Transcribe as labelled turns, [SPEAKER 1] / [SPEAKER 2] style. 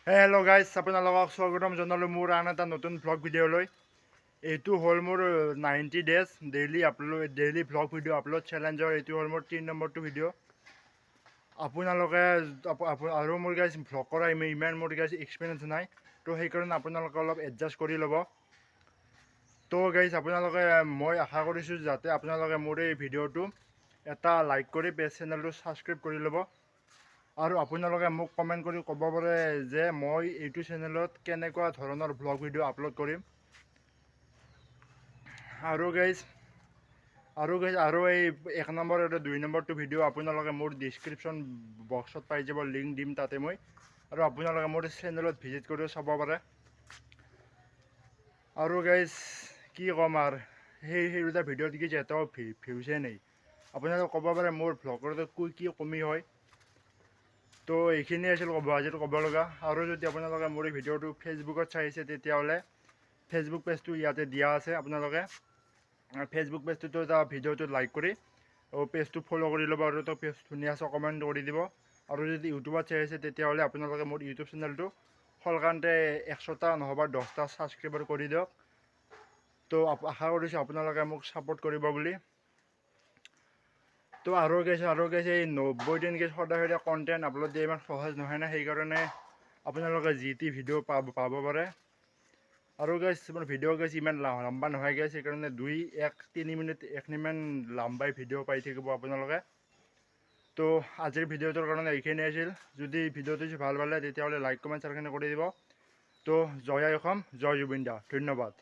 [SPEAKER 1] Hello' guys, আপোনালোকক স্বাগতম জনালোঁ মোৰ আন এটা নতুন ভ্লগ ভিডিঅ'লৈ। এইটো হ'ল মোৰ 90 days daily vlog video' upload চেলেঞ্জৰ। এইটো হ'ল মোৰ 3 নম্বৰটো ভিডিঅ'। আপোনালোকে আৰু মোৰ গাইজ ভ্লগ কৰা ইমান মোৰ গাইজ এক্সপিৰিয়েঞ্চ নাই, তো সেইকাৰণে আপোনালোকে অলপ এডজাষ্ট কৰি ল'ব। তো গাইজ আপোনালোকে, মই আশা কৰিছোঁ যাতে আপোনালোকে মোৰ এই ভিডিঅ'টো এটা লাইক কৰি চেনেলটো ছাবস্ক্ৰাইব কৰি ল'ব। আৰু আপোনালোকে মোক কমেণ্ট কৰি ক'ব পাৰে যে মই এইটো চেনেলত কেনেকুৱা ধৰণৰ ভ্লগ ভিডিঅ' আপলোড কৰিম। আৰু গাইজ আৰু এই 1 নম্বৰ আৰু 2 নম্বৰটো ভিডিঅ' আপোনালোকে মোৰ ডিছক্ৰিপশ্যন বক্সত পাই যাব, লিংক দিম তাতে মই। আৰু আপোনালোকে মোৰ চেনেলত ভিজিট কৰিও চাব পাৰে। আৰু গাইজ কি ক'ম আৰু, সেই দুটা ভিডিঅ'ত কি যিহেতু ভিউজে নাই। আপোনালোকে ক'ব পাৰে মোৰ ভ্লগৰ কি কমি হয়। তো এইখিনিয়ে আছিল আজিৰ ক'ব লগা। আৰু যদি আপোনালোকে মোৰ এই ভিডিঅ'টো ফেচবুকত চাইছে তেতিয়াহ'লে ফেচবুক পেজটো ইয়াতে দিয়া আছে। আপোনালোকে ফেচবুক পেজটোতো এটা ভিডিঅ'টোত লাইক কৰি পেজটো ফ'ল' কৰি ল'ব আৰু পেজ ধুনীয়াকৈ কমেণ্ট কৰি দিব। আৰু যদি ইউটিউবত চাই আছে তেতিয়াহ'লে আপোনালোকে মোৰ ইউটিউব চেনেলটো সোনকালে 100টা নহ'বা 10টা ছাবস্ক্ৰাইবাৰ কৰি দিয়ক। তো আশা কৰিছোঁ আপোনালোকে মোক ছাপোৰ্ট কৰিব বুলি। তো আৰু এই 90 দিন সদায় কণ্টেণ্ট আপলোড দিয়া ইমান সহজ নহয় না, সেইকাৰণে আপোনালোকে যি টি ভিডিঅ' পাব পাৰে। আৰু মোৰ ভিডিঅ' ইমান লম্বা নহয় সেইকাৰণে 3 মিনিট 1 মিনিটমান লম্বাই ভিডিঅ' পাই থাকিব আপোনালোকে। তো আজিৰ ভিডিঅ'টোৰ কাৰণে এইখিনিয়ে আছিল। যদি ভিডিঅ'টো ভাল পালে তেতিয়াহ'লে লাইক কমেণ্ট শ্বেয়াৰখিনি কৰি দিব। তো জয় আই অসম, জয় জুবিন দা, ধন্যবাদ।